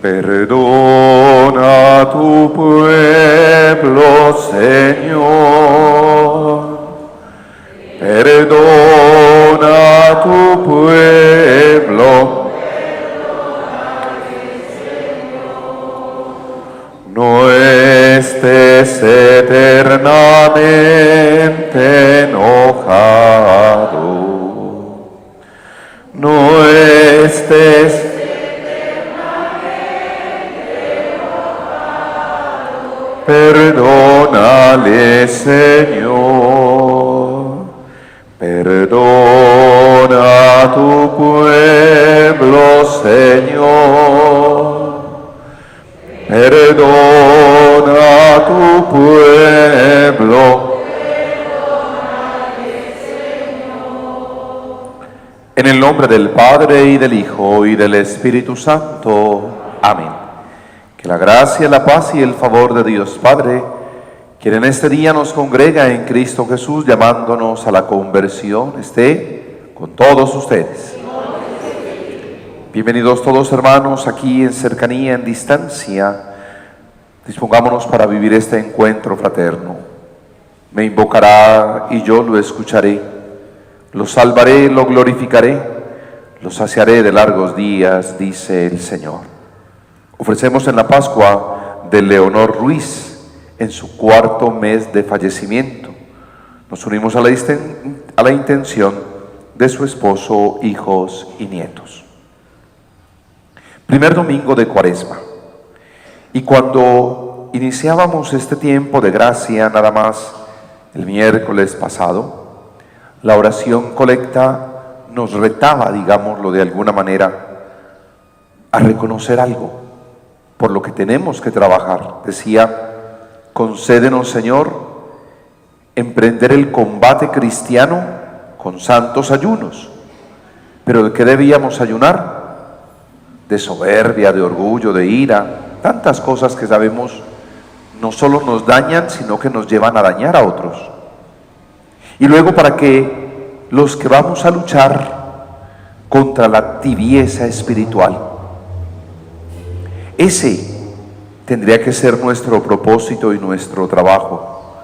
Perdona a tu pueblo, Señor. Perdona a tu pueblo. No estés eternamente enojado. No estés perdónale, Señor. Perdona a tu pueblo, Señor. Perdona a tu pueblo. En el nombre del Padre, y del Hijo, y del Espíritu Santo. Amén. Que la gracia, la paz y el favor de Dios Padre, quien en este día nos congrega en Cristo Jesús, llamándonos a la conversión, esté con todos ustedes. Bienvenidos todos, hermanos, aquí en cercanía, en distancia. Dispongámonos para vivir este encuentro fraterno. Me invocará y yo lo escucharé. Lo salvaré, lo glorificaré, lo saciaré de largos días, dice el Señor. Ofrecemos en la Pascua de Leonor Ruiz, en su 4º mes de fallecimiento. Nos unimos a la intención de su esposo, hijos y nietos. Primer domingo de Cuaresma. Y cuando iniciábamos este tiempo de gracia, nada más el miércoles pasado, la oración colecta nos retaba, digámoslo de alguna manera, a reconocer algo por lo que tenemos que trabajar. Decía: concédenos, Señor, emprender el combate cristiano con santos ayunos. ¿Pero de qué debíamos ayunar? De soberbia, de orgullo, de ira, tantas cosas que sabemos no solo nos dañan, sino que nos llevan a dañar a otros. Y luego, para que los que vamos a luchar contra la tibieza espiritual, ese tendría que ser nuestro propósito y nuestro trabajo.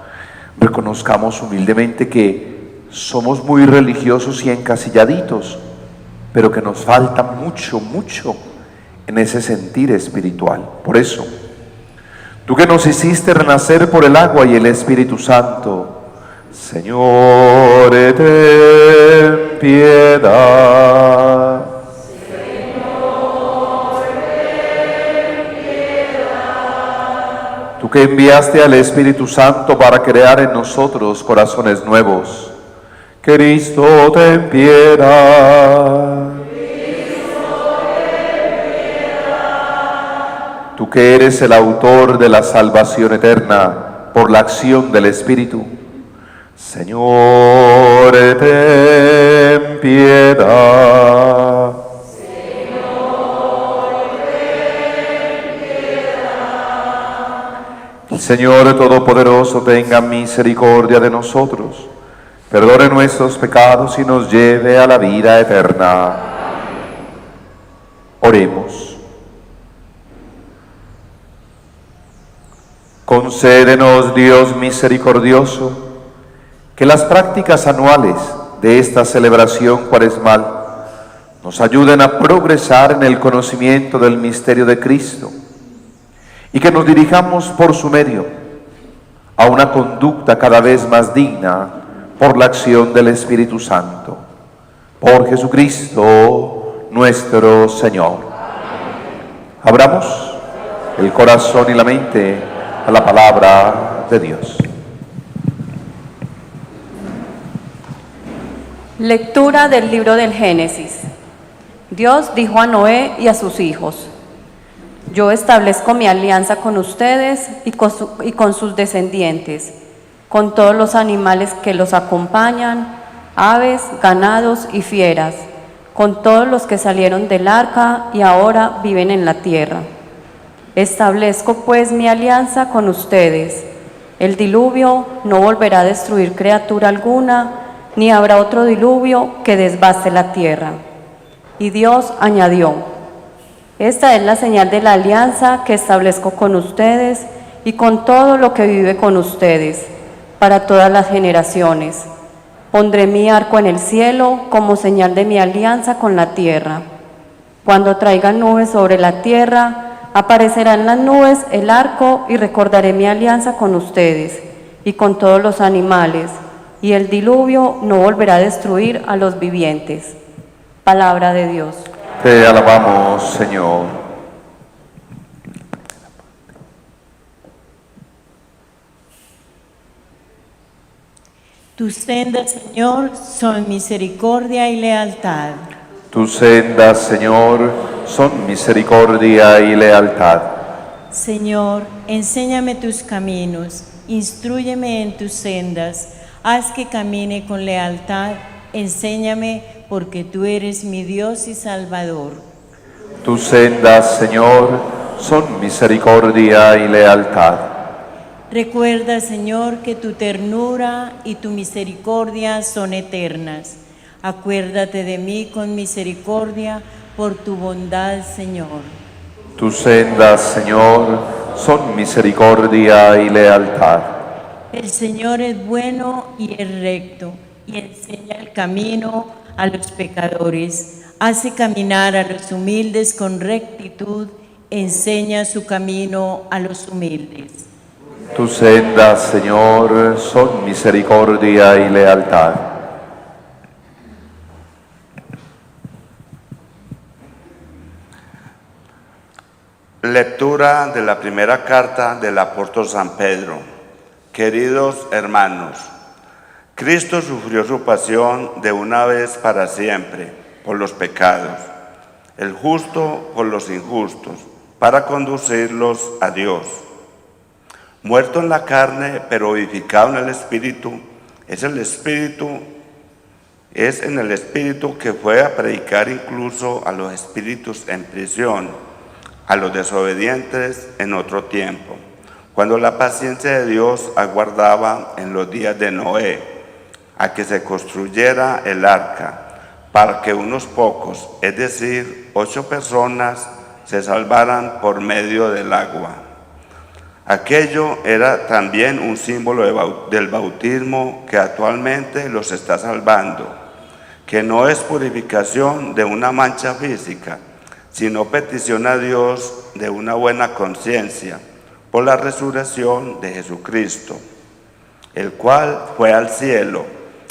Reconozcamos humildemente que somos muy religiosos y encasilladitos, pero que nos falta mucho en ese sentir espiritual. Por eso, tú que nos hiciste renacer por el agua y el Espíritu Santo, Señor, ten piedad. Tú que enviaste al Espíritu Santo para crear en nosotros corazones nuevos, Cristo, ten piedad. Tú que eres el autor de la salvación eterna por la acción del Espíritu, Señor, ten piedad. El Señor Todopoderoso tenga misericordia de nosotros, perdone nuestros pecados y nos lleve a la vida eterna. Oremos. Concédenos, Dios misericordioso, que las prácticas anuales de esta celebración cuaresmal nos ayuden a progresar en el conocimiento del misterio de Cristo y que nos dirijamos por su medio a una conducta cada vez más digna por la acción del Espíritu Santo. Por Jesucristo nuestro Señor. Abramos el corazón y la mente a la palabra de Dios. Lectura del libro del Génesis. Dios dijo a Noé y a sus hijos: yo establezco mi alianza con ustedes y con sus descendientes, con todos los animales que los acompañan, aves, ganados y fieras, con todos los que salieron del arca y ahora viven en la tierra. Establezco pues mi alianza con ustedes. El diluvio no volverá a destruir criatura alguna, ni habrá otro diluvio que desbaste la tierra. Y Dios añadió: Esta es la señal de la alianza que establezco con ustedes y con todo lo que vive con ustedes, para todas las generaciones. Pondré mi arco en el cielo como señal de mi alianza con la tierra. Cuando traigan nubes sobre la tierra, aparecerá en las nubes el arco y recordaré mi alianza con ustedes y con todos los animales, y el diluvio no volverá a destruir a los vivientes. Palabra de Dios. Te alabamos, Señor. Tus sendas, Señor, son misericordia y lealtad. Tus sendas, Señor, son misericordia y lealtad. Señor, enséñame tus caminos, instrúyeme en tus sendas, haz que camine con lealtad, enséñame porque tú eres mi Dios y Salvador. Tus sendas, Señor, son misericordia y lealtad. Recuerda, Señor, que tu ternura y tu misericordia son eternas. Acuérdate de mí con misericordia por tu bondad, Señor. Tus sendas, Señor, son misericordia y lealtad. El Señor es bueno y es recto, y enseña el camino a los pecadores. Hace caminar a los humildes con rectitud, enseña su camino a los humildes. Tus sendas, Señor, son misericordia y lealtad. Lectura de la primera carta del apóstol San Pedro. Queridos hermanos, Cristo sufrió su pasión de una vez para siempre por los pecados, el justo por los injustos, para conducirlos a Dios. Muerto en la carne, pero vivificado en el Espíritu, es en el Espíritu que fue a predicar incluso a los espíritus en prisión, a los desobedientes en otro tiempo, cuando la paciencia de Dios aguardaba en los días de Noé, a que se construyera el arca, para que unos pocos, es decir, 8 personas, se salvaran por medio del agua. Aquello era también un símbolo del bautismo que actualmente los está salvando, que no es purificación de una mancha física, sino petición a Dios de una buena conciencia por la resurrección de Jesucristo, el cual fue al cielo,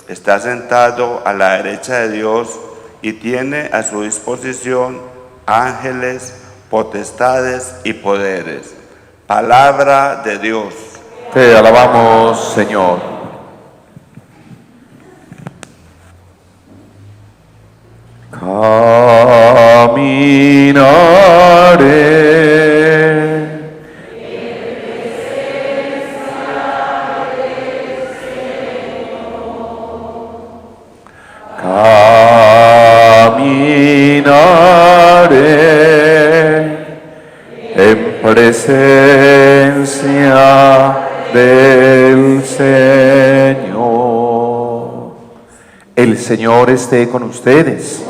está sentado a la derecha de Dios y tiene a su disposición ángeles, potestades y poderes. Palabra de Dios. Te alabamos, Señor. Caminaré en presencia del Señor. El Señor esté con ustedes.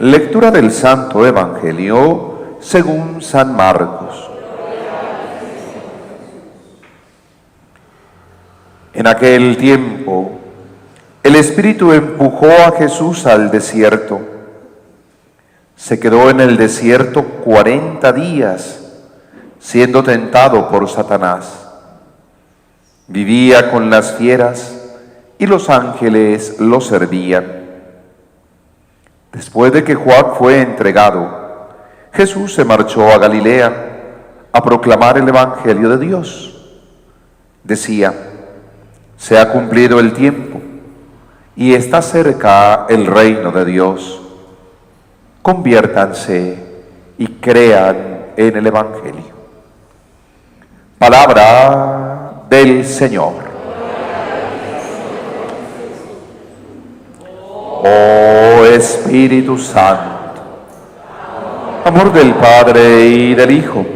Lectura del Santo Evangelio según San Marcos. En aquel tiempo, el Espíritu empujó a Jesús al desierto. Se quedó en el desierto 40 días, siendo tentado por Satanás. Vivía con las fieras y los ángeles lo servían. Después de que Juan fue entregado, Jesús se marchó a Galilea a proclamar el Evangelio de Dios. Decía: se ha cumplido el tiempo y está cerca el reino de Dios. Conviértanse y crean en el Evangelio. Palabra del Señor. Oh Espíritu Santo, amor del Padre y del Hijo,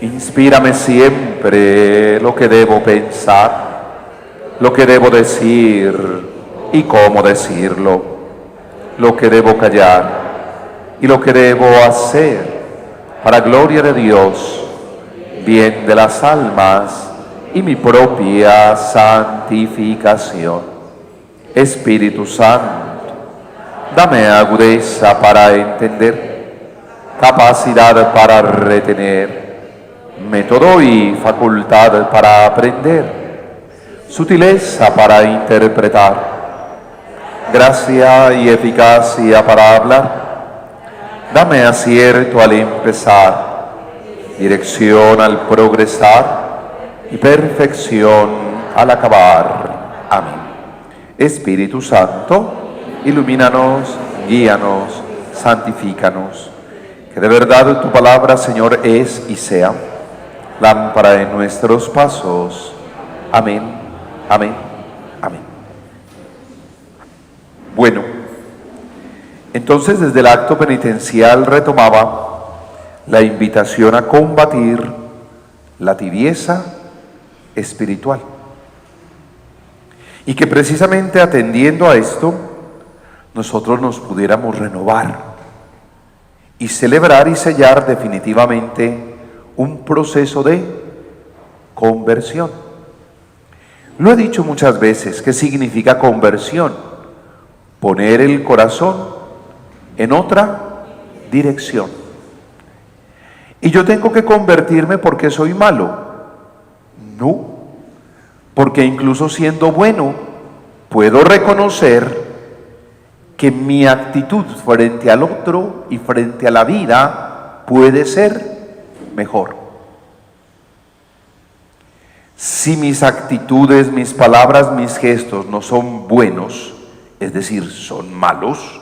inspírame siempre lo que debo pensar, lo que debo decir y cómo decirlo, lo que debo callar y lo que debo hacer para gloria de Dios, bien de las almas y mi propia santificación. Espíritu Santo, dame agudeza para entender, capacidad para retener, método y facultad para aprender, sutileza para interpretar, gracia y eficacia para hablar. Dame acierto al empezar, dirección al progresar y perfección al acabar. Amén. Espíritu Santo, ilumínanos, guíanos, santifícanos. Que de verdad tu palabra, Señor, es y sea lámpara en nuestros pasos. Amén, amén, amén. Bueno, entonces desde el acto penitencial retomaba la invitación a combatir la tibieza espiritual. Y que precisamente atendiendo a esto, nosotros nos pudiéramos renovar y celebrar y sellar definitivamente un proceso de conversión. Lo he dicho muchas veces, ¿qué significa conversión? Poner el corazón en otra dirección. ¿Y yo tengo que convertirme porque soy malo? No, porque incluso siendo bueno, puedo reconocer que mi actitud frente al otro y frente a la vida puede ser mejor. Si mis actitudes, mis palabras, mis gestos no son buenos, es decir, son malos,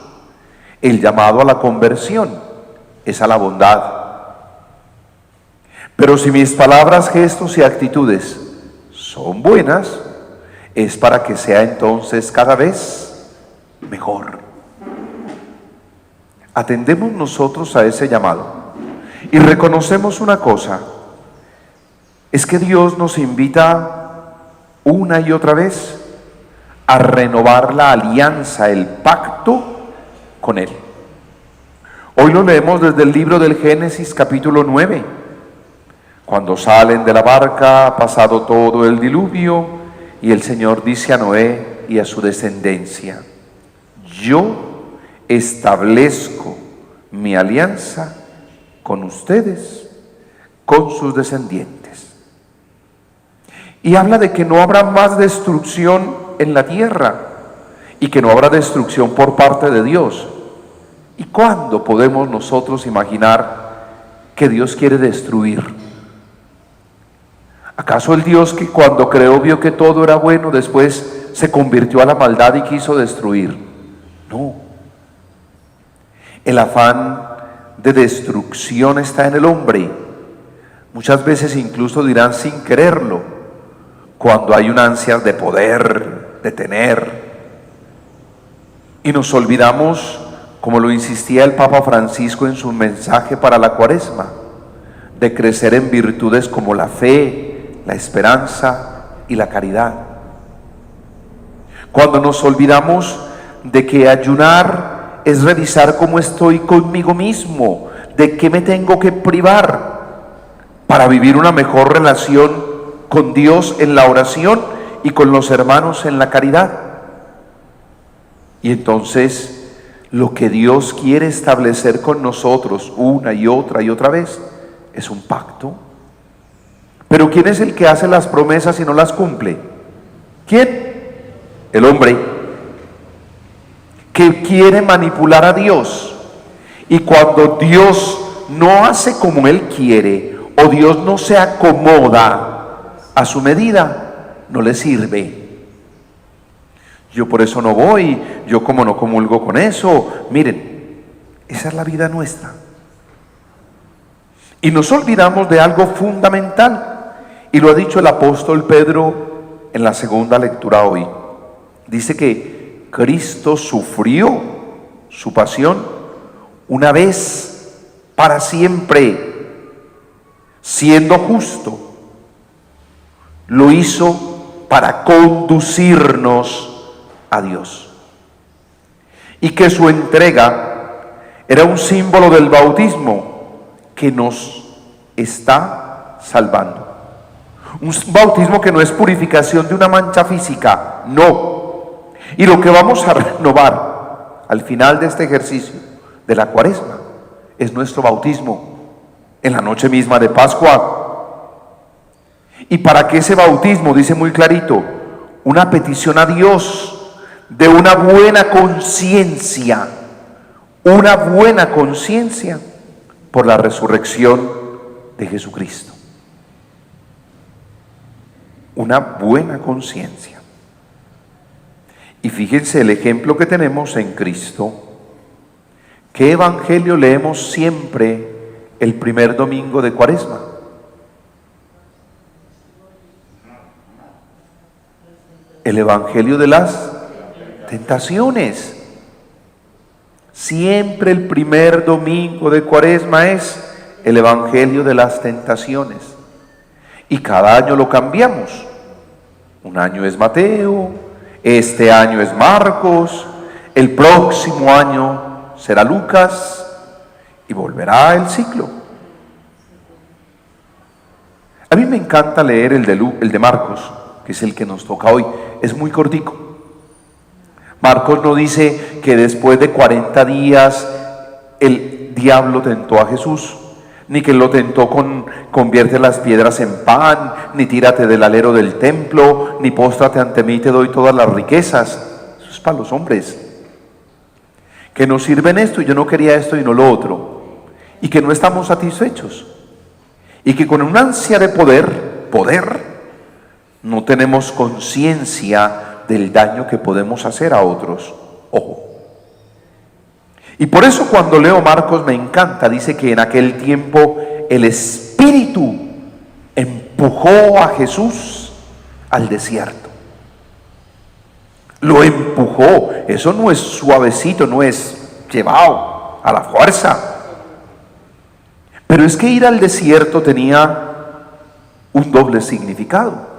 el llamado a la conversión es a la bondad. Pero si mis palabras, gestos y actitudes son buenas, es para que sea entonces cada vez mejor. Atendemos nosotros a ese llamado y reconocemos una cosa, es que Dios nos invita una y otra vez a renovar la alianza, el pacto con Él. Hoy lo leemos desde el libro del Génesis capítulo 9, cuando salen de la barca, ha pasado todo el diluvio, y el Señor dice a Noé y a su descendencia: yo establezco mi alianza con ustedes, con sus descendientes. Y habla de que no habrá más destrucción en la tierra y que no habrá destrucción por parte de Dios. ¿Y cuándo podemos nosotros imaginar que Dios quiere destruir? ¿Acaso el Dios que cuando creó vio que todo era bueno, después se convirtió a la maldad y quiso destruir? No. El afán de destrucción está en el hombre. Muchas veces incluso dirán sin quererlo, cuando hay un ansia de poder, de tener. Y nos olvidamos, como lo insistía el Papa Francisco en su mensaje para la Cuaresma, de crecer en virtudes como la fe, la esperanza y la caridad. Cuando nos olvidamos de que ayunar es revisar cómo estoy conmigo mismo, de qué me tengo que privar para vivir una mejor relación con Dios en la oración y con los hermanos en la caridad. Y entonces lo que Dios quiere establecer con nosotros una y otra vez es un pacto. Pero ¿quién es el que hace las promesas y no las cumple? ¿Quién? El hombre, que quiere manipular a Dios. Y cuando Dios no hace como Él quiere, o Dios no se acomoda a su medida, no le sirve. Yo por eso no voy, yo como no comulgo con eso. Miren, esa es la vida nuestra. Y nos olvidamos de algo fundamental, y lo ha dicho el apóstol Pedro en la segunda lectura hoy. Dice que Cristo sufrió su pasión una vez para siempre, siendo justo. Lo hizo para conducirnos a Dios. Y que su entrega Era un símbolo del bautismo que nos está salvando. Un bautismo que no es purificación de una mancha física, no. Y lo que vamos a renovar al final de este ejercicio de la Cuaresma es nuestro bautismo en la noche misma de Pascua. Y para que ese bautismo, dice muy clarito, una petición a Dios de una buena conciencia por la resurrección de Jesucristo. Una buena conciencia. Y fíjense el ejemplo que tenemos en Cristo. ¿Qué evangelio leemos siempre el primer domingo de Cuaresma? El evangelio de las tentaciones. Siempre el primer domingo de Cuaresma es el evangelio de las tentaciones. Y cada año lo cambiamos. Un año es Mateo, este año es Marcos, el próximo año será Lucas y volverá el ciclo. A mí me encanta leer el de Marcos, que es el que nos toca hoy. Es muy cortico. Marcos no dice que después de 40 días el diablo tentó a Jesús, ni que lo tentó con convierte las piedras en pan, ni tírate del alero del templo, ni póstrate ante mí, te doy todas las riquezas. Eso es para los hombres que nos sirven esto y yo no quería esto y no lo otro, y que no estamos satisfechos, y que con una ansia de poder, no tenemos conciencia del daño que podemos hacer a otros. Ojo. Y por eso cuando leo Marcos me encanta, dice que en aquel tiempo el Espíritu empujó a Jesús al desierto. Lo empujó. Eso no es suavecito, no es llevado a la fuerza. Pero es que ir al desierto tenía un doble significado.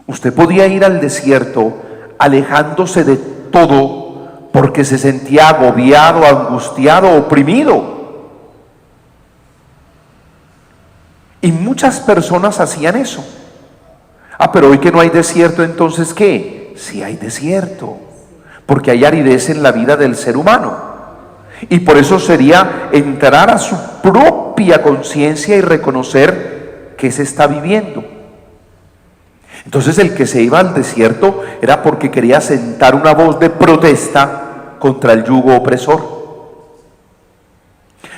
Usted podía ir al desierto alejándose de todo porque se sentía agobiado, angustiado, oprimido. Y muchas personas hacían eso. Pero hoy que no hay desierto, entonces ¿qué? Sí hay desierto, porque hay aridez en la vida del ser humano. Y por eso sería entrar a su propia conciencia y reconocer qué se está viviendo. Entonces el que se iba al desierto era porque quería sentar una voz de protesta contra el yugo opresor.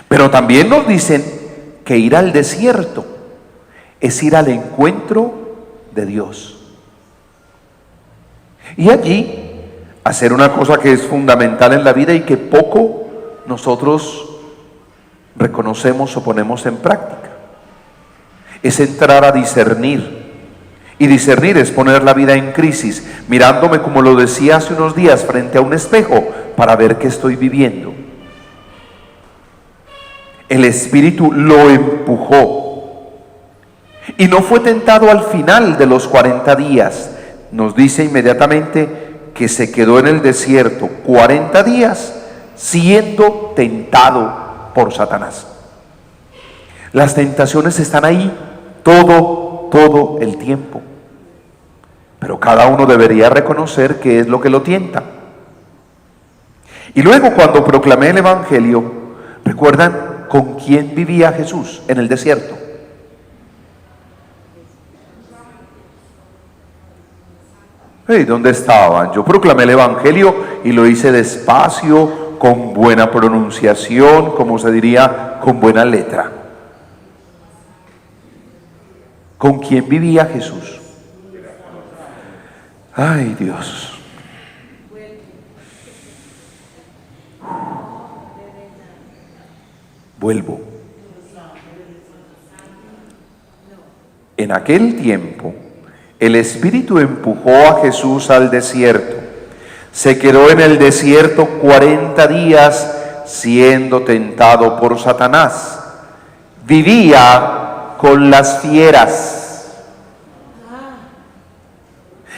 Pero también nos dicen que ir al desierto es ir al encuentro de Dios. Y allí hacer una cosa que es fundamental en la vida y que poco nosotros reconocemos o ponemos en práctica. Es entrar a discernir. Y discernir es poner la vida en crisis, mirándome, como lo decía hace unos días, frente a un espejo para ver qué estoy viviendo. El Espíritu lo empujó y no fue tentado al final de los 40 días. Nos dice inmediatamente que se quedó en el desierto 40 días siendo tentado por Satanás. Las tentaciones están ahí todo el tiempo. Pero cada uno debería reconocer qué es lo que lo tienta. Y luego, cuando proclamé el Evangelio, ¿recuerdan con quién vivía Jesús en el desierto? ¿Dónde estaban? Yo proclamé el Evangelio y lo hice despacio, con buena pronunciación, como se diría, con buena letra. ¿Con quién vivía Jesús? Ay, Dios. Vuelvo. En aquel tiempo, el Espíritu empujó a Jesús al desierto. Se quedó en el desierto 40 días siendo tentado por Satanás. Vivía con las fieras.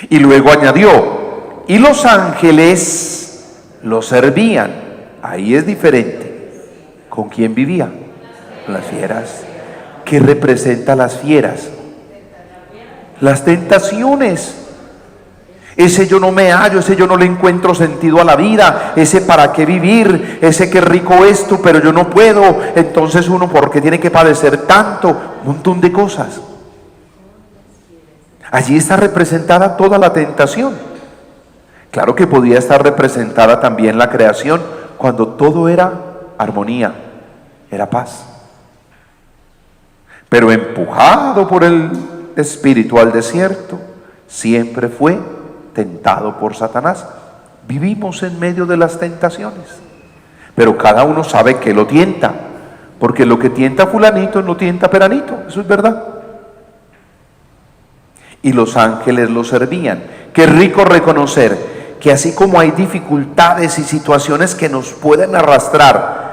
Y luego añadió, y los ángeles lo servían. Ahí es diferente. ¿Con quién vivía? Con las fieras. ¿Qué representa las fieras? Las tentaciones. Ese yo no me hallo, ese yo no le encuentro sentido a la vida, ese para qué vivir, ese qué rico esto, pero yo no puedo. Entonces uno, ¿por qué tiene que padecer tanto? Un montón de cosas. Allí está representada toda la tentación. Claro que podía estar representada también la creación, cuando todo era armonía, era paz. Pero empujado por el espíritu al desierto, siempre fue tentado por Satanás. Vivimos en medio de las tentaciones, pero cada uno sabe que lo tienta, porque lo que tienta fulanito no tienta peranito, eso es verdad. Y los ángeles lo servían. Qué rico reconocer que así como hay dificultades y situaciones que nos pueden arrastrar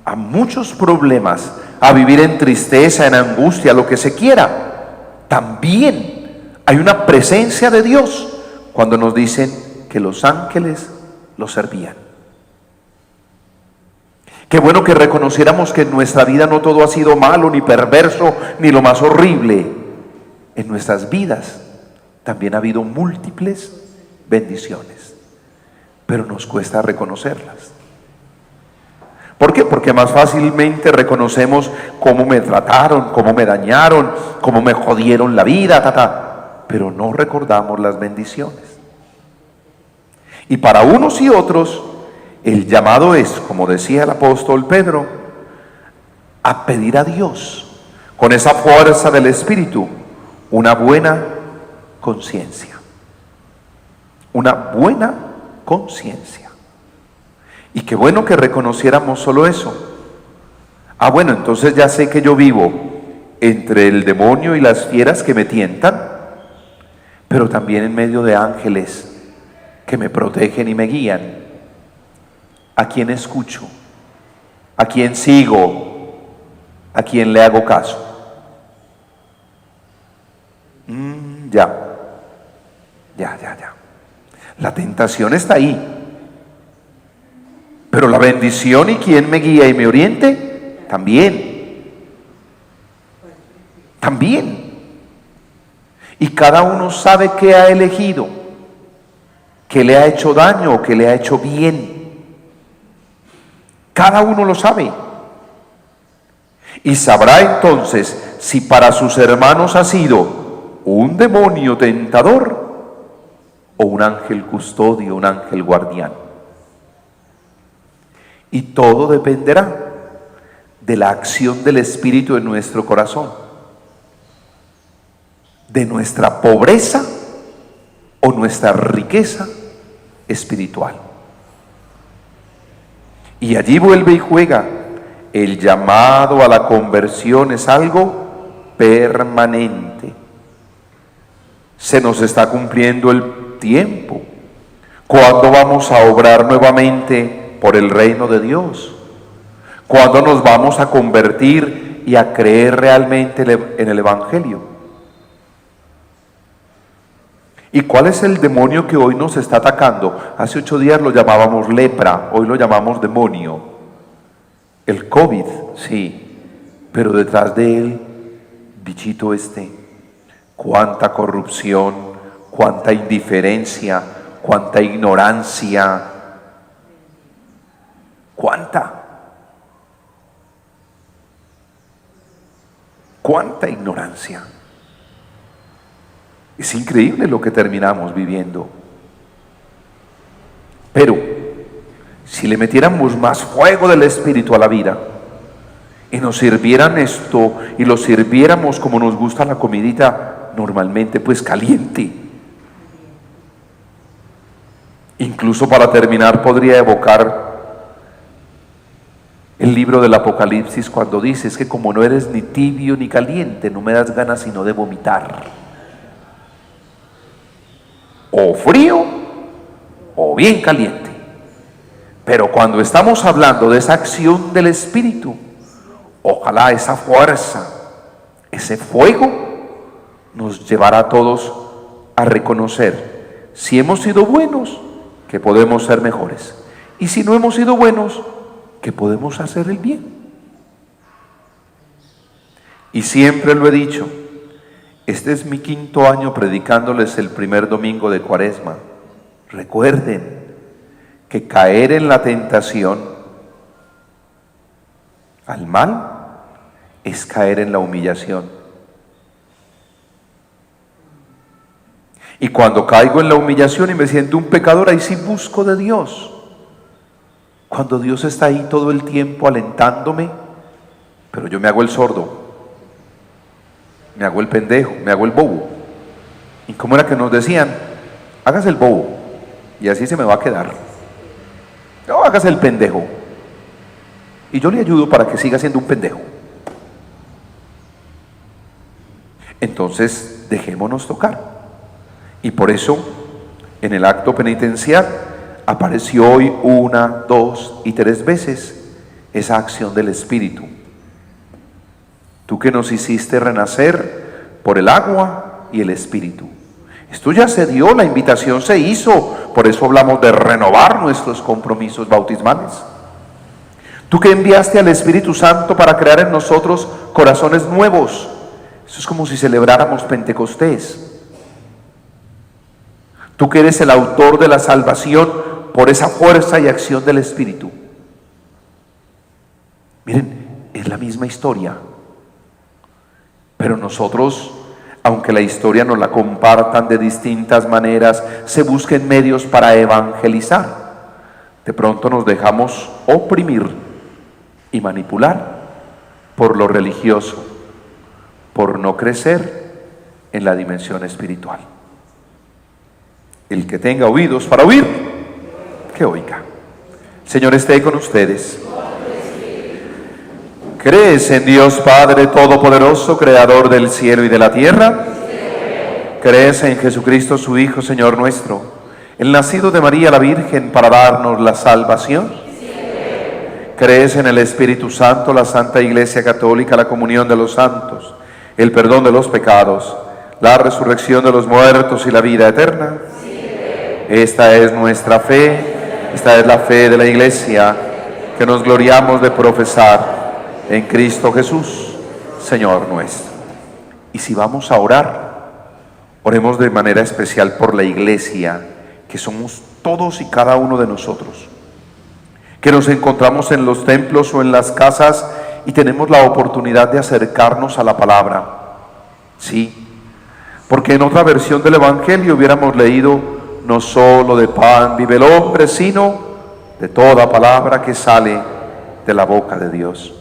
a muchos problemas, a vivir en tristeza, en angustia, lo que se quiera, también hay una presencia de Dios cuando nos dicen que los ángeles lo servían. Qué bueno que reconociéramos que en nuestra vida no todo ha sido malo, ni perverso, ni lo más horrible. En nuestras vidas también ha habido múltiples bendiciones, pero nos cuesta reconocerlas. ¿Por qué? Porque más fácilmente reconocemos cómo me trataron, cómo me dañaron, cómo me jodieron la vida, pero no recordamos las bendiciones. Y para unos y otros, el llamado es, como decía el apóstol Pedro, a pedir a Dios, con esa fuerza del Espíritu, una buena conciencia. Una buena conciencia. Y qué bueno que reconociéramos solo eso. Ah, bueno, entonces ya sé que yo vivo entre el demonio y las fieras que me tientan, pero también en medio de ángeles que me protegen y me guían. ¿A quién escucho? ¿A quién sigo? ¿A quién le hago caso? Ya. La tentación está ahí. Pero la bendición y quien me guía y me oriente, también. Y cada uno sabe qué ha elegido, qué le ha hecho daño o qué le ha hecho bien. Cada uno lo sabe. Y sabrá entonces si para sus hermanos ha sido un demonio tentador o un ángel custodio, un ángel guardián. Y todo dependerá de la acción del Espíritu en nuestro corazón, de nuestra pobreza o nuestra riqueza espiritual. Y allí vuelve y juega. El llamado a la conversión es algo permanente. Se nos está cumpliendo el tiempo. ¿Cuándo vamos a obrar nuevamente por el reino de Dios? ¿Cuándo nos vamos a convertir y a creer realmente en el Evangelio? ¿Y cuál es el demonio que hoy nos está atacando? Hace 8 días lo llamábamos lepra, hoy lo llamamos demonio. El COVID, sí, pero detrás de él, bichito este, cuánta corrupción, cuánta indiferencia, cuánta ignorancia, cuánta ignorancia. Es increíble lo que terminamos viviendo. Pero si le metiéramos más fuego del Espíritu a la vida y nos sirvieran esto y lo sirviéramos como nos gusta la comidita normalmente, pues caliente. Incluso para terminar podría evocar el libro del Apocalipsis cuando dice, es que como no eres ni tibio ni caliente, no me das ganas sino de vomitar. O frío o bien caliente. Pero cuando estamos hablando de esa acción del Espíritu, ojalá esa fuerza, ese fuego nos llevará a todos a reconocer si hemos sido buenos, que podemos ser mejores, Y si no hemos sido buenos, que podemos hacer el bien. Y siempre lo he dicho, este es mi 5º año predicándoles el primer domingo de Cuaresma. Recuerden que caer en la tentación al mal es caer en la humillación. Y cuando caigo en la humillación y me siento un pecador, ahí sí busco de Dios. Cuando Dios está ahí todo el tiempo alentándome, pero yo me hago el sordo, me hago el pendejo, me hago el bobo. ¿Y cómo era que nos decían? Hágase el bobo y así se me va a quedar. No, hágase el pendejo y yo le ayudo para que siga siendo un pendejo. Entonces dejémonos tocar. Y por eso en el acto penitencial apareció hoy 1, 2 y 3 veces esa acción del Espíritu. Tú que nos hiciste renacer por el agua y el Espíritu. Esto ya se dio, la invitación se hizo, por eso hablamos de renovar nuestros compromisos bautismales. Tú que enviaste al Espíritu Santo para crear en nosotros corazones nuevos. Eso es como si celebráramos Pentecostés. Tú que eres el autor de la salvación por esa fuerza y acción del Espíritu. Miren, es la misma historia. Pero nosotros, aunque la historia nos la compartan de distintas maneras, se busquen medios para evangelizar. De pronto nos dejamos oprimir y manipular por lo religioso, por no crecer en la dimensión espiritual. El que tenga oídos para oír, que oiga. El Señor esté con ustedes. ¿Crees en Dios Padre Todopoderoso, Creador del cielo y de la tierra? ¿Crees en Jesucristo, su Hijo, Señor nuestro, el nacido de María la Virgen para darnos la salvación? ¿Crees en el Espíritu Santo, la Santa Iglesia Católica, la comunión de los santos, el perdón de los pecados, la resurrección de los muertos y la vida eterna? Esta es nuestra fe, esta es la fe de la Iglesia, que nos gloriamos de profesar en Cristo Jesús, Señor nuestro. Y si vamos a orar, oremos de manera especial por la Iglesia, que somos todos y cada uno de nosotros, que nos encontramos en los templos o en las casas y tenemos la oportunidad de acercarnos a la palabra. Sí, porque en otra versión del Evangelio hubiéramos leído: no solo de pan vive el hombre, sino de toda palabra que sale de la boca de Dios.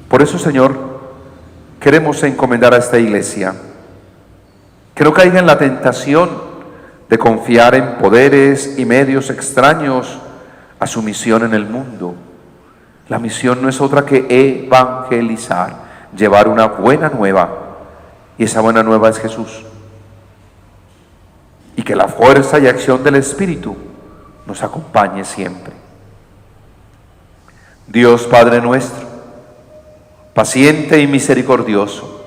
Por eso, Señor, queremos encomendar a esta iglesia que no caiga en la tentación de confiar en poderes y medios extraños a su misión en el mundo. La misión no es otra que evangelizar, llevar una buena nueva, y esa buena nueva es Jesús. Y que la fuerza y acción del Espíritu nos acompañe siempre. Dios Padre nuestro, paciente y misericordioso,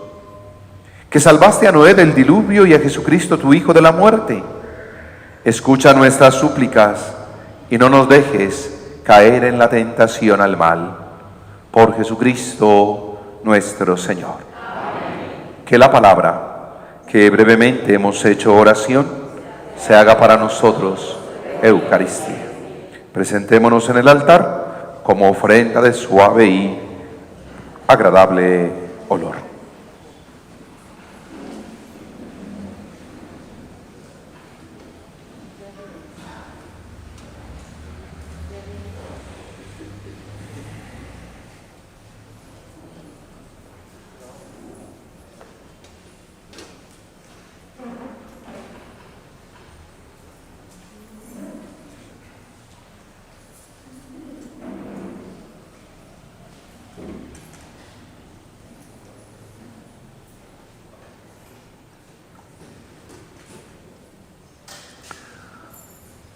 que salvaste a Noé del diluvio y a Jesucristo tu Hijo de la muerte, escucha nuestras súplicas y no nos dejes caer en la tentación al mal. Por Jesucristo nuestro Señor. Amén. Que la palabra que brevemente hemos hecho oración se haga para nosotros Eucaristía. Presentémonos en el altar como ofrenda de suave y agradable olor.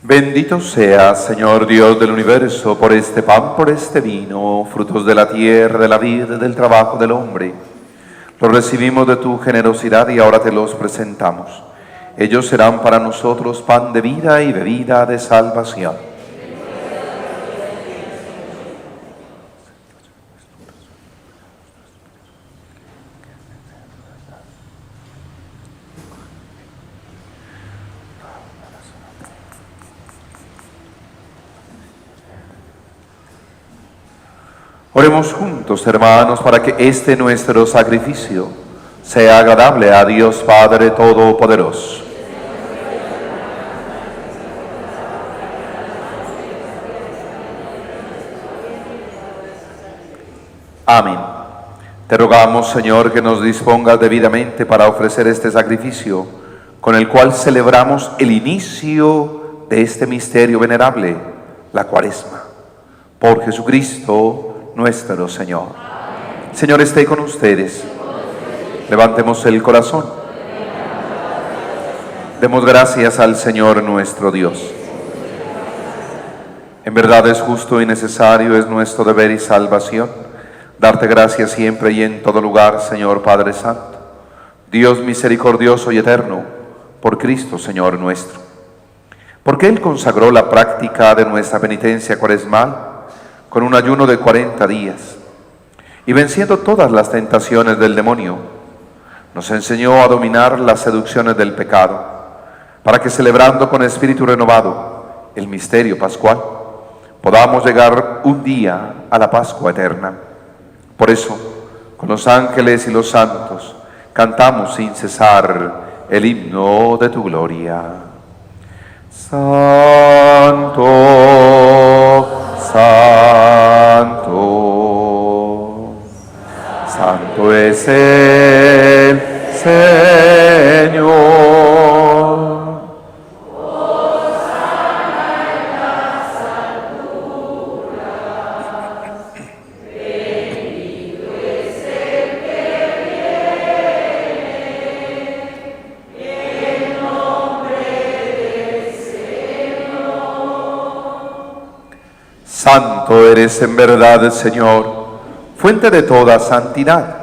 Bendito seas, Señor Dios del universo, por este pan, por este vino, frutos de la tierra, de la vida, del trabajo del hombre. Los recibimos de tu generosidad y ahora te los presentamos. Ellos serán para nosotros pan de vida y bebida de salvación. Oremos juntos, hermanos, para que este nuestro sacrificio sea agradable a Dios Padre Todopoderoso. Amén. Te rogamos, Señor, que nos dispongas debidamente para ofrecer este sacrificio, con el cual celebramos el inicio de este misterio venerable, la Cuaresma. Por Jesucristo nuestro Señor. Amén. Señor, esté con ustedes. Levantemos el corazón. Demos gracias al Señor nuestro Dios. En verdad es justo y necesario, es nuestro deber y salvación, darte gracias siempre y en todo lugar, Señor Padre Santo, Dios misericordioso y eterno, por Cristo, Señor nuestro. Porque Él consagró la práctica de nuestra penitencia cuaresmal con un ayuno de 40 días, y venciendo todas las tentaciones del demonio, nos enseñó a dominar las seducciones del pecado, para que celebrando con espíritu renovado el misterio pascual, podamos llegar un día a la Pascua eterna. Por eso, con los ángeles y los santos, cantamos sin cesar el himno de tu gloria. Santo, santo, santo es el Señor. Santo eres en verdad, Señor, fuente de toda santidad.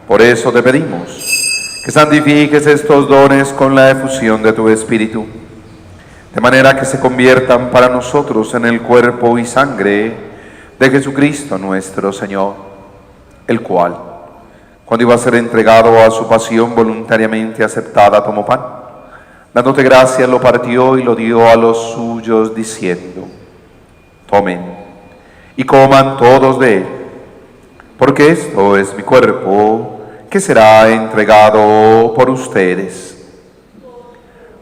Por eso te pedimos que santifiques estos dones con la efusión de tu Espíritu, de manera que se conviertan para nosotros en el cuerpo y sangre de Jesucristo nuestro Señor, el cual, cuando iba a ser entregado a su pasión voluntariamente aceptada, tomó pan, dándote gracias, lo partió y lo dio a los suyos, diciendo: tomen y coman todos de él, porque esto es mi cuerpo, que será entregado por ustedes.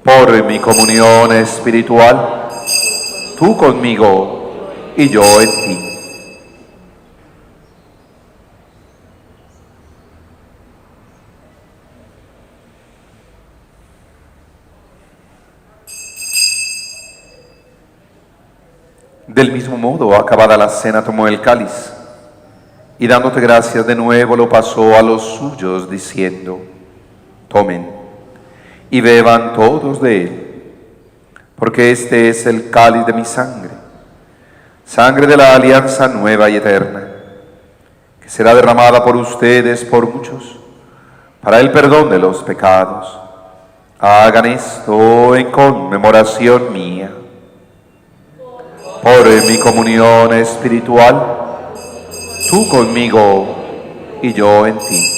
Por mi comunión espiritual, tú conmigo y yo en ti. Del mismo modo, acabada la cena, tomó el cáliz y dándote gracias de nuevo lo pasó a los suyos, diciendo: tomen y beban todos de él, porque este es el cáliz de mi sangre, sangre de la alianza nueva y eterna, que será derramada por ustedes, por muchos, para el perdón de los pecados. Hagan esto en conmemoración mía. Por mi comunión espiritual, tú conmigo y yo en ti.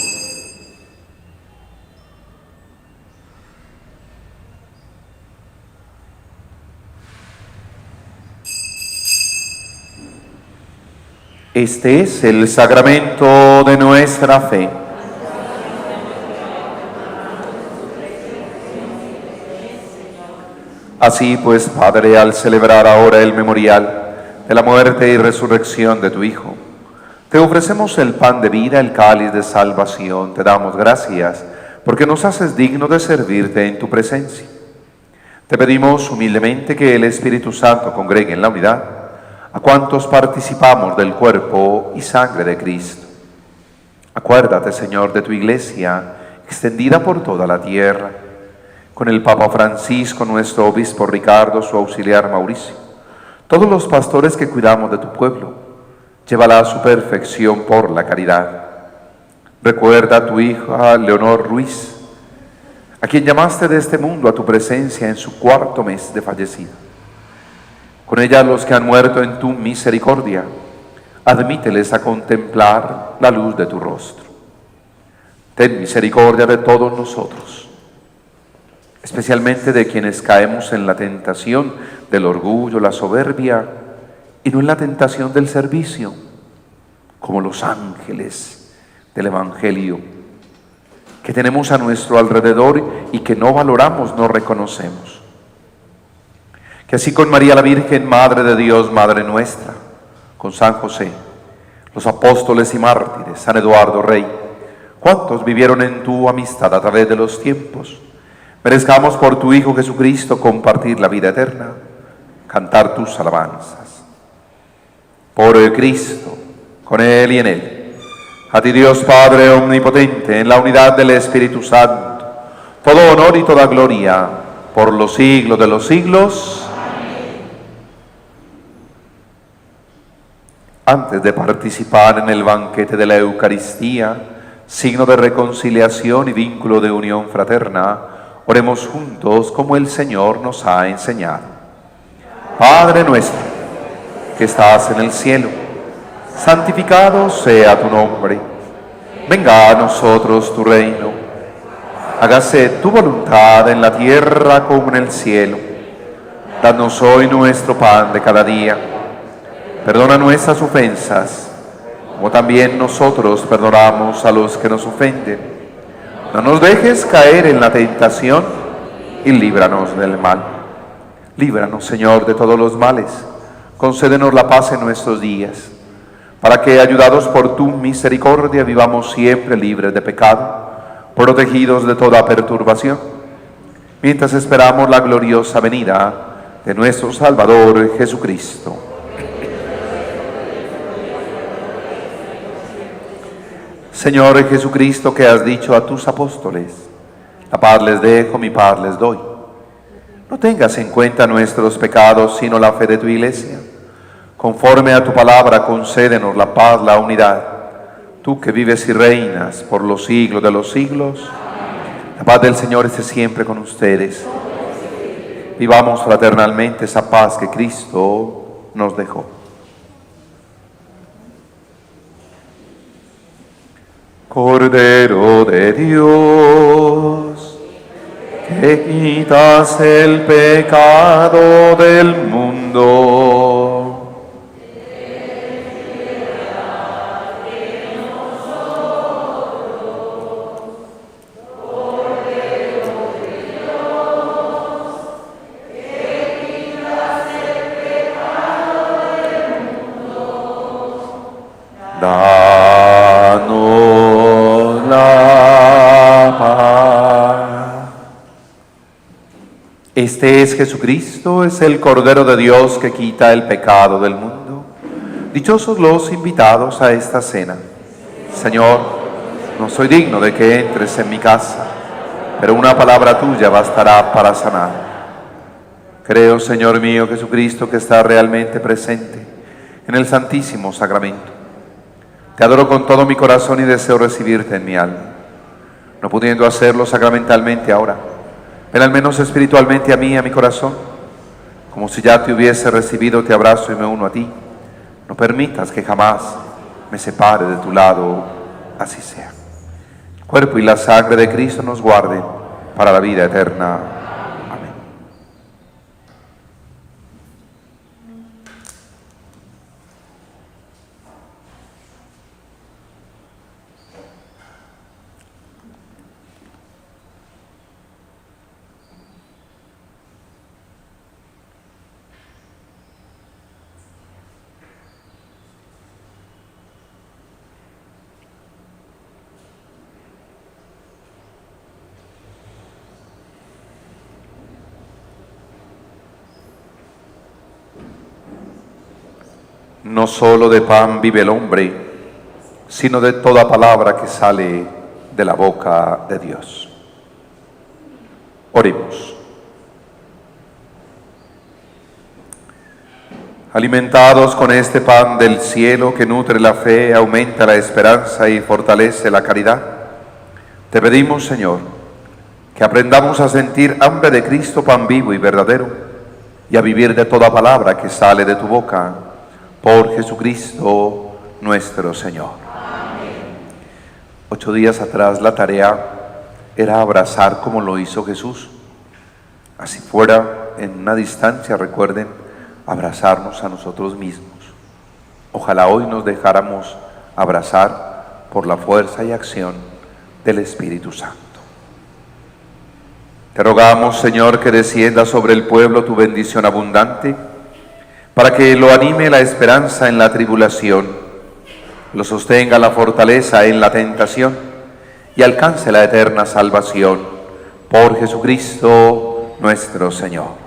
Este es el sacramento de nuestra fe. Así pues, Padre, al celebrar ahora el memorial de la muerte y resurrección de tu Hijo, te ofrecemos el pan de vida, el cáliz de salvación. Te damos gracias porque nos haces digno de servirte en tu presencia. Te pedimos humildemente que el Espíritu Santo congregue en la unidad a cuantos participamos del cuerpo y sangre de Cristo. Acuérdate, Señor, de tu Iglesia extendida por toda la tierra, con el Papa Francisco, nuestro obispo Ricardo, su auxiliar Mauricio, todos los pastores que cuidamos de tu pueblo, llévala a su perfección por la caridad. Recuerda a tu hija Leonor Ruiz, a quien llamaste de este mundo a tu presencia en su 4º mes de fallecida. Con ella a los que han muerto en tu misericordia, admíteles a contemplar la luz de tu rostro. Ten misericordia de todos nosotros, especialmente de quienes caemos en la tentación del orgullo, la soberbia, y no en la tentación del servicio. como los ángeles del Evangelio, que tenemos a nuestro alrededor y que no valoramos, no reconocemos. Que así con María la Virgen, Madre de Dios, Madre nuestra, con San José, los apóstoles y mártires, San Eduardo Rey, cuantos vivieron en tu amistad a través de los tiempos, merezcamos por tu Hijo Jesucristo compartir la vida eterna, cantar tus alabanzas. Por Cristo, con Él y en Él, a ti Dios Padre omnipotente, en la unidad del Espíritu Santo, todo honor y toda gloria, por los siglos de los siglos. Antes de participar en el banquete de la Eucaristía, signo de reconciliación y vínculo de unión fraterna, oremos juntos como el Señor nos ha enseñado. Padre nuestro, que estás en el cielo, santificado sea tu nombre. Venga a nosotros tu reino. Hágase tu voluntad en la tierra como en el cielo. Danos hoy nuestro pan de cada día. Perdona nuestras ofensas, como también nosotros perdonamos a los que nos ofenden. No nos dejes caer en la tentación y líbranos del mal. Líbranos, Señor, de todos los males. Concédenos la paz en nuestros días, para que, ayudados por tu misericordia, vivamos siempre libres de pecado, protegidos de toda perturbación, mientras esperamos la gloriosa venida de nuestro Salvador Jesucristo. Señor Jesucristo, que has dicho a tus apóstoles, la paz les dejo, mi paz les doy. No tengas en cuenta nuestros pecados, sino la fe de tu Iglesia. Conforme a tu palabra, concédenos la paz, la unidad. Tú que vives y reinas por los siglos de los siglos, la paz del Señor esté siempre con ustedes. Vivamos fraternalmente esa paz que Cristo nos dejó. Cordero de Dios, que quitas el pecado del mundo, danos la paz. Este es Jesucristo, es el Cordero de Dios que quita el pecado del mundo. Dichosos los invitados a esta cena. Señor, no soy digno de que entres en mi casa, pero una palabra tuya bastará para sanar. Creo, Señor mío Jesucristo, que estás realmente presente en el Santísimo Sacramento. Te adoro con todo mi corazón y deseo recibirte en mi alma. No pudiendo hacerlo sacramentalmente ahora, ven al menos espiritualmente a mí, a mi corazón. Como si ya te hubiese recibido, te abrazo y me uno a ti. No permitas que jamás me separe de tu lado, así sea. El cuerpo y la sangre de Cristo nos guarden para la vida eterna. Amén. No solo de pan vive el hombre, sino de toda palabra que sale de la boca de Dios. Oremos. Alimentados con este pan del cielo que nutre la fe, aumenta la esperanza y fortalece la caridad, te pedimos, Señor, que aprendamos a sentir hambre de Cristo, pan vivo y verdadero, y a vivir de toda palabra que sale de tu boca, por Jesucristo nuestro Señor. Amén. 8 días atrás la tarea era abrazar como lo hizo Jesús. Así fuera en una distancia, recuerden, abrazarnos a nosotros mismos. Ojalá hoy nos dejáramos abrazar por la fuerza y acción del Espíritu Santo. Te rogamos, Señor, que descienda sobre el pueblo tu bendición abundante, para que lo anime la esperanza en la tribulación, lo sostenga la fortaleza en la tentación y alcance la eterna salvación. Por Jesucristo nuestro Señor.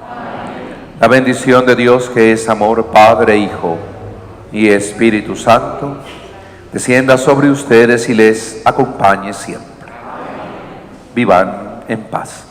La bendición de Dios, que es amor, Padre, Hijo y Espíritu Santo, descienda sobre ustedes y les acompañe siempre. Vivan en paz.